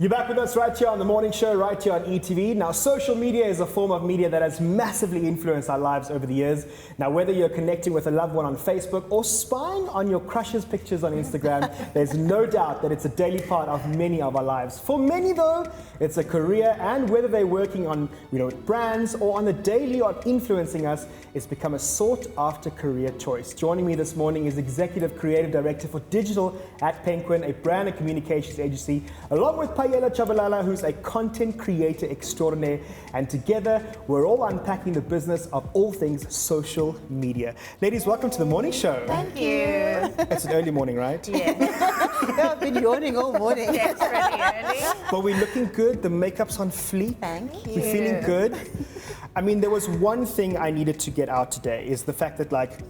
You're back with us right here on The Morning Show, right here on ETV. Now, social media is a form of media that has massively influenced our lives over the years. Now, whether you're connecting with a loved one on Facebook or spying on your crush's pictures on Instagram, there's no doubt that it's a daily part of many of our lives. For many, though, it's a career, and whether they're working on, brands or on the daily or influencing us, it's become a sought-after career choice. Joining me this morning is Executive Creative Director for Digital at Penquin, a brand and communications agency, along with Chabalala, who's a content creator extraordinaire, and together we're all unpacking the business of all things social media. Ladies, welcome to The Morning Show. Thank you. It's an early morning, right? Yeah, I've been yawning all morning. Yes, pretty early. But we're looking good. The makeup's on fleek. Thank you. We're feeling good. I mean, there was one thing I needed to get out today, is the fact that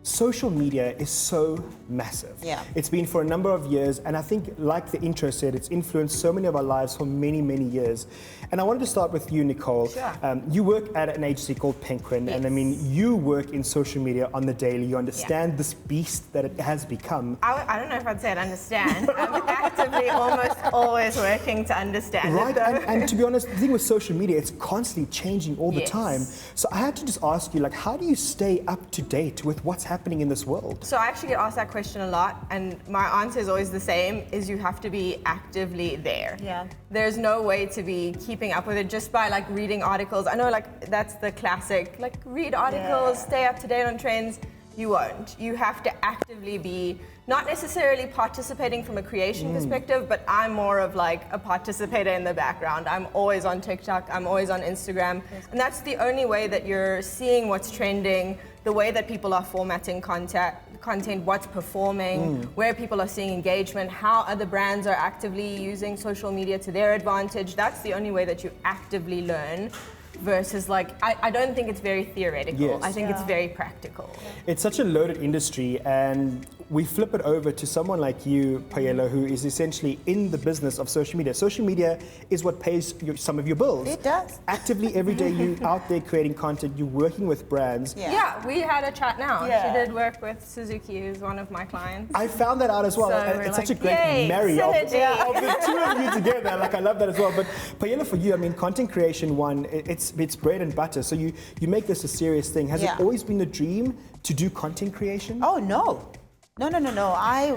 social media is so massive. Yeah. It's been for a number of years, and I think, like the intro said, it's influenced so many of our lives for many, many years. And I wanted to start with you, Nicole. Sure. You work at an agency called Penquin, Yes. and I mean, you work in social media on the daily. You understand this beast that it has become. I don't know if I'd say I'd understand. I'm actively almost always working to understand Right, it, though. and to be honest, the thing with social media, it's constantly changing all the Yes. time. So I had to just ask you, how do you stay up to date with what's happening in this world? So I actually get asked that question a lot, and my answer is always the same, is you have to be actively there. Yeah. There's no way to be keeping up with it just by reading articles. I know that's the classic, read articles, stay up to date on trends. You won't. You have to actively be, not necessarily participating from a creation perspective, but I'm more of a participator in the background. I'm always on TikTok, I'm always on Instagram, and that's the only way that you're seeing what's trending, the way that people are formatting content, what's performing, where people are seeing engagement, how other brands are actively using social media to their advantage. That's the only way that you actively learn. Versus I don't think it's very theoretical. Yes. I think it's very practical. It's such a loaded industry, and we flip it over to someone like you, Payela, who is essentially in the business of social media. Social media is what pays some of your bills. It does. Actively every day you're out there creating content, you're working with brands. Yeah, we had a chat now. Yeah. She did work with Suzuki, who's one of my clients. I found that out as well. So and we're it's such a like, great yay, marry of synergy. the two of you together. I love that as well. But Payela, for you, I mean, content creation, it's bread and butter. So you make this a serious thing. Has it always been a dream to do content creation? Oh, no. No. I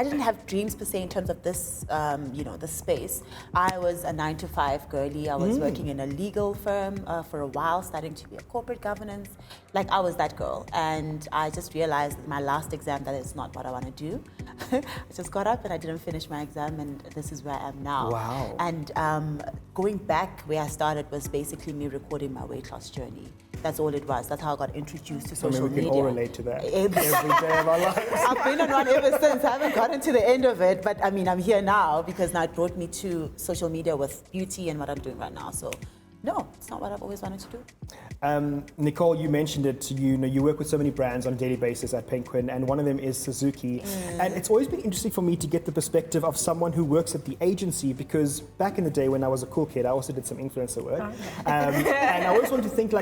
didn't have dreams per se in terms of this, this space. I was a 9-to-5 girly. I was working in a legal firm for a while, starting to be a corporate governance. I was that girl. And I just realized my last exam that is not what I want to do. I just got up and I didn't finish my exam, and this is where I am now. Wow. And going back where I started was basically me recording my weight loss journey. That's all it was. That's how I got introduced to social we can media. all relate to that every day of our lives. I've been on one ever since. I haven't gotten to the end of it, but I mean, I'm here now because now it brought me to social media with beauty and what I'm doing right now. So, no, it's not what I've always wanted to do. Nicole, you mentioned it. You work with so many brands on a daily basis at Penquin, and one of them is Suzuki. And it's always been interesting for me to get the perspective of someone who works at the agency, because back in the day when I was a cool kid, I also did some influencer work. And I always wanted to think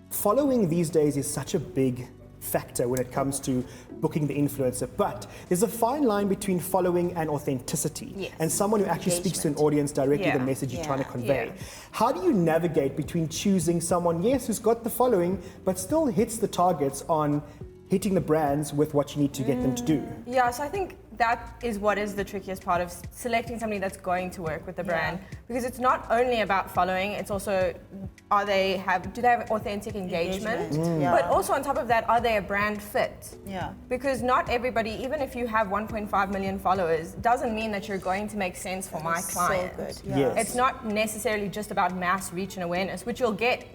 following these days is such a big factor when it comes to booking the influencer, but there's a fine line between following and authenticity, and someone who actually speaks to an audience directly the message you're trying to convey. How do you navigate between choosing someone, yes, who's got the following, but still hits the targets on hitting the brands with what you need to get them to do? Yeah, so I think that is what is the trickiest part of selecting somebody that's going to work with the brand, because it's not only about following, it's also do they have authentic engagement? But also on top of that, are they a brand fit? Yeah. Because not everybody, even if you have 1.5 million followers, doesn't mean that you're going to make sense for my client. So good. Yes. It's not necessarily just about mass reach and awareness, which you'll get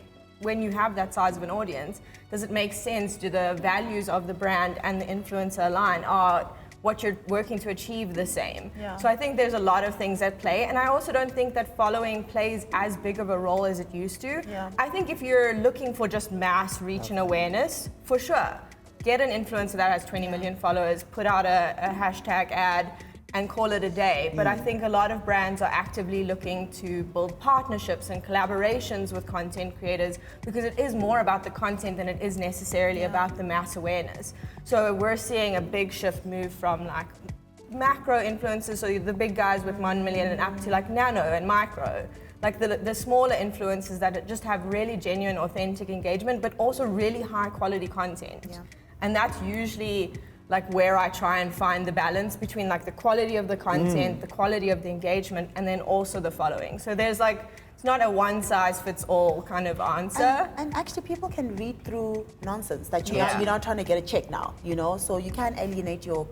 when you have that size of an audience. Does it make sense? Do the values of the brand and the influencer align? Are what you're working to achieve the same? So I think there's a lot of things at play, and I also don't think that following plays as big of a role as it used to. I think if you're looking for just mass reach and awareness, for sure, get an influencer that has 20 million followers, put out a hashtag ad, and call it a day. But I think a lot of brands are actively looking to build partnerships and collaborations with content creators, because it is more about the content than it is necessarily about the mass awareness. So we're seeing a big shift move from macro influencers, so the big guys with 1 million and up to like nano and micro, like the smaller influencers that just have really genuine, authentic engagement, but also really high quality content. Yeah. And that's usually like where I try and find the balance between like the quality of the content, the quality of the engagement, and then also the following. So there's like, it's not a one size fits all kind of answer. And actually, people can read through nonsense that Yeah. you're not trying to get a check now, you know. So you can alienate your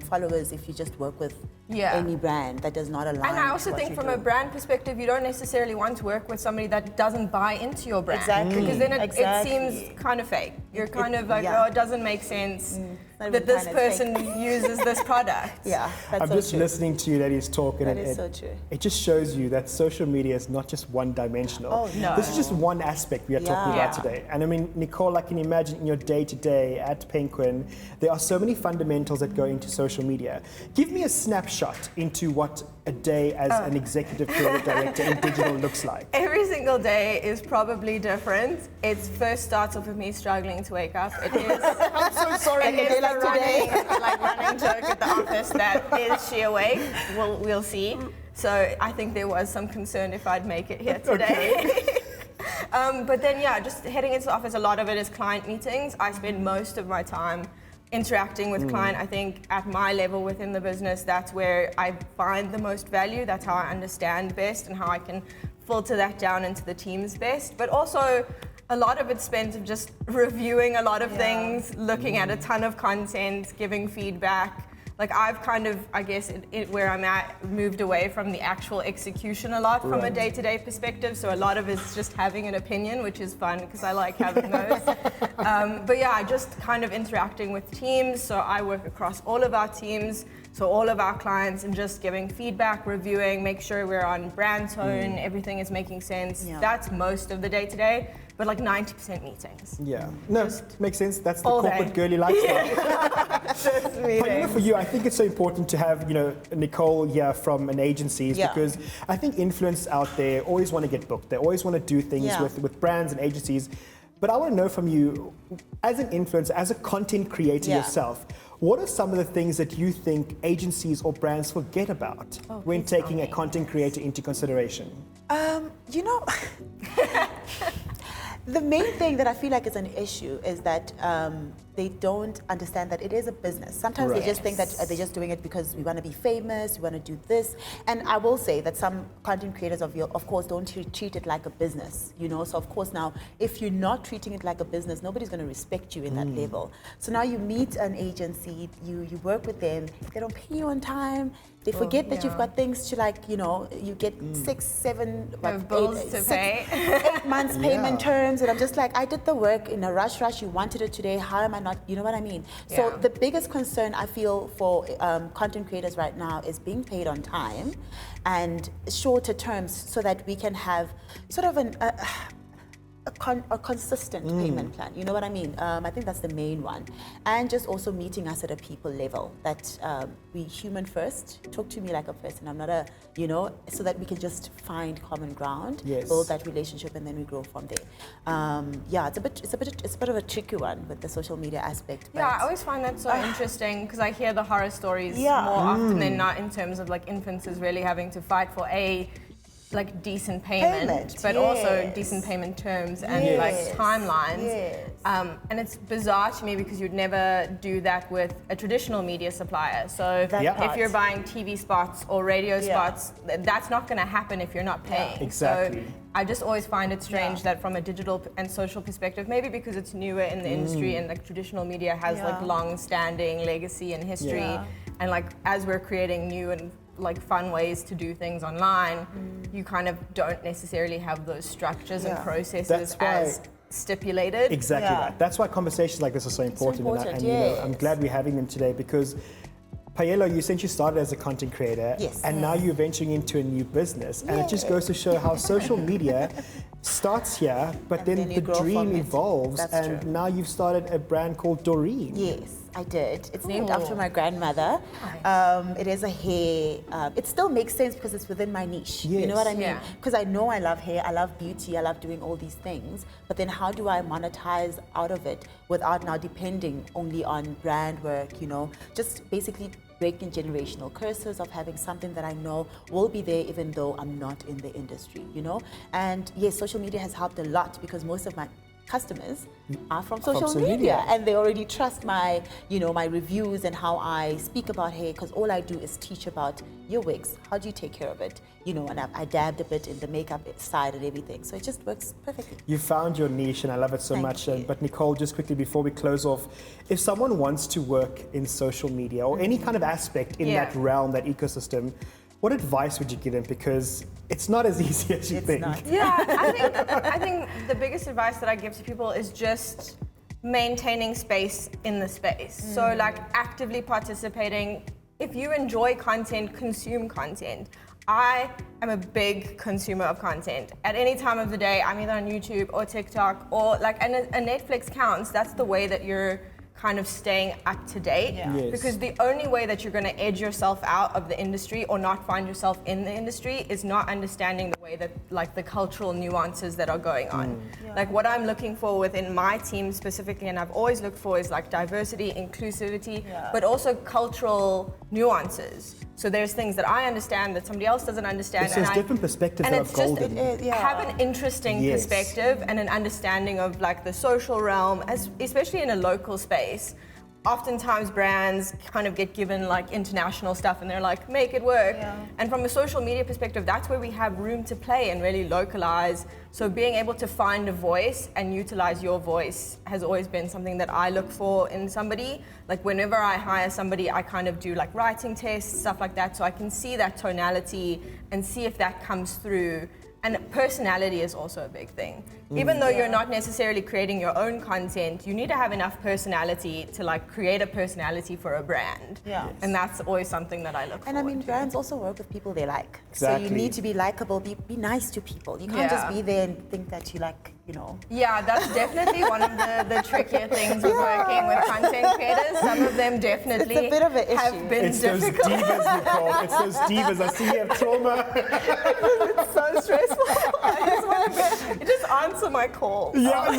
followers if you just work with any brand that does not align. And I also with what think you from do. a brand perspective, you don't necessarily want to work with somebody that doesn't buy into your brand. Exactly. Because then it Exactly. seems kind of fake. You're kind of like, yeah. oh, it doesn't make sense not that even this kind of fake. person uses this product. Yeah, that's I'm so just true. listening to you ladies talk, and That is so true. it just shows you that social media is not just one-dimensional. Oh, no. This is just one aspect we are talking Yeah. about today. And I mean, Nicole, I can imagine in your day-to-day at Penquin, there are so many fundamentals that go into social media. Give me a snapshot into what a day as an executive creative director in digital looks like. Every single day is probably different. It first starts off with me struggling to wake up. It is. I'm so sorry. It is day the like today. running joke at the office that is she awake? We'll see. So I think there was some concern if I'd make it here today. But then yeah, just heading into the office, a lot of it is client meetings. I spend most of my time interacting with client. I think at my level within the business, that's where I find the most value. That's how I understand best and how I can filter that down into the team's best. But also a lot of it's spent of just reviewing a lot of things, looking at a ton of content, giving feedback. Like I've kind of, I guess, where I'm at, moved away from the actual execution a lot from a day-to-day perspective. So a lot of it's just having an opinion, which is fun because I like having those. But yeah, just kind of interacting with teams. So I work across all of our teams, so all of our clients, and just giving feedback, reviewing, make sure we're on brand tone, everything is making sense. Yeah. That's most of the day-to-day. But like 90% meetings. Yeah, no, makes sense. That's the all corporate day. girly lifestyle. But for you, I think it's so important to have, Nicole here from an agency, Yeah. because I think influencers out there always want to get booked. They always want to do things Yeah. with brands and agencies. But I want to know from you, as an influencer, as a content creator Yeah. yourself, what are some of the things that you think agencies or brands forget about when please tell taking a me. content creator into consideration? You know, the main thing that I feel like is an issue is that they don't understand that it is a business. Sometimes Right. they just think that they're just doing it because we want to be famous, we want to do this. And I will say that some content creators of course, don't treat it like a business, So of course now, if you're not treating it like a business, nobody's going to respect you in that level. So now you meet an agency, you work with them, they don't pay you on time. They forget that you've got things to you get 6, 7, have bills to pay. 8 months payment terms, and I'm just like, I did the work in a rush. You wanted it today. How am I not? You know what I mean? So Yeah. the biggest concern I feel for content creators right now is being paid on time and shorter terms, so that we can have sort of a consistent payment plan. You know what I mean? I think that's the main one. And just also meeting us at a people level, that we human first, talk to me like a person. I'm not so that we can just find common ground, Yes. build that relationship, and then we grow from there. It's a bit of a tricky one with the social media aspect. Yeah, I but- always find that so interesting because I hear the horror stories Yeah. more often than not, in terms of like influencers really having to fight for decent payment, but also yes. decent payment terms and Yes. like timelines. Yes. And it's bizarre to me because you'd never do that with a traditional media supplier. So That Yeah. if part. you're buying TV spots or radio Yeah. spots, that's not going to happen if you're not paying. Exactly. So I just always find it strange Yeah. that from a digital and social perspective, maybe because it's newer in the industry and like traditional media has like Yeah. long-standing legacy and history, Yeah. and like as we're creating new and like fun ways to do things online, you kind of don't necessarily have those structures and Yeah. processes That's why- as stipulated. Exactly Yeah. that. That's why conversations like this are so important. important, I'm yes. glad we're having them today, because Payelo, you essentially started as a content creator, Yes. and now you're venturing into a new business, and it just goes to show how social media starts here, but And then then the you grow dream from it. evolves, That's and true. now you've started a brand called Doreen. Yes, I did. It's named Cool. after my grandmother. It is a hair. It still makes sense because it's within my niche. You know what I Yes. mean? Yeah. Because I know I love hair, I love beauty, I love doing all these things. But then how do I monetize out of it without now depending only on brand work? Just basically breaking generational curses of having something that I know will be there even though I'm not in the industry, you know? And yes, social media has helped a lot because most of my customers are from social media, and they already trust my, you know, my reviews and how I speak about hair, because all I do is teach about your wigs, how do you take care of it, you know, and I dabbed a bit in the makeup side and everything, so it just works perfectly. You found your niche and I love it so much. But Nicole, just quickly before we close off, if someone wants to work in social media or any kind of aspect in that realm, that ecosystem, what advice would you give them? Because it's not as easy as you think. Not. Yeah, I think the biggest advice that I give to people is just maintaining space in the space. So like actively participating. If you enjoy content, consume content. I am a big consumer of content. At any time of the day, I'm either on YouTube or TikTok or like, and a Netflix counts. That's the way that you're kind of staying up to date. Yes. Because the only way that you're going to edge yourself out of the industry or not find yourself in the industry is not understanding the way that, like, the cultural nuances that are going on. Like what I'm looking for within my team specifically, and I've always looked for, is like diversity, inclusivity, but also cultural nuances. So there's things that I understand that somebody else doesn't understand. It's those different perspectives and that it's are just golden. have an interesting perspective and an understanding of like the social realm, especially in a local space. Oftentimes brands kind of get given like international stuff and they're like, make it work. And from a social media perspective, that's where we have room to play and really localize. So being able to find a voice and utilize your voice has always been something that I look for in somebody. Like whenever I hire somebody, I kind of do like writing tests, stuff like that, so I can see that tonality and see if that comes through. And personality is also a big thing. Even though you're not necessarily creating your own content, you need to have enough personality to like create a personality for a brand. And that's always something that I look for. And I mean, brands also work with people they like. Exactly. So you need to be likable, be nice to people. You can't just be there and think that you like, you know. Yeah, that's definitely one of the trickier things with working with content creators. Some of them definitely It's a bit of an have issue. been It's difficult. those divas, Nicole. It's those divas. I see you have trauma. It's so stressful. I just want to just answer my call. Yeah,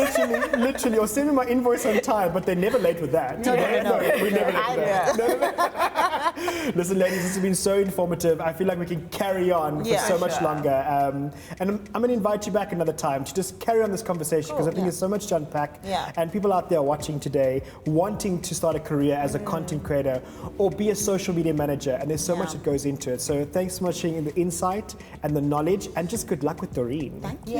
literally. Or send me my invoice on time, but they're never late with that. No. We're never late with that. Listen, ladies, this has been so informative. I feel like we can carry on for so much longer. And I'm going to invite you back another time to just carry on this conversation, because I think there's so much to unpack. And people out there watching today wanting to start a career as a content creator or be a social media manager, and there's so much that goes into it. So thanks so much for sharing the insight and the knowledge, and just good luck with Doreen. Thank you.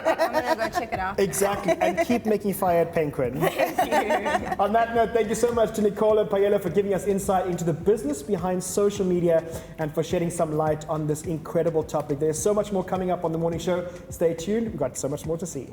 I'm going to go check it out. Exactly, and keep making fire at Penquin. Thank you. On that note, thank you so much to Nicole and Payela for giving us insight into the business behind social media and for shedding some light on this incredible topic. There's so much more coming up on The Morning Show. Stay tuned. We've got so much more to see.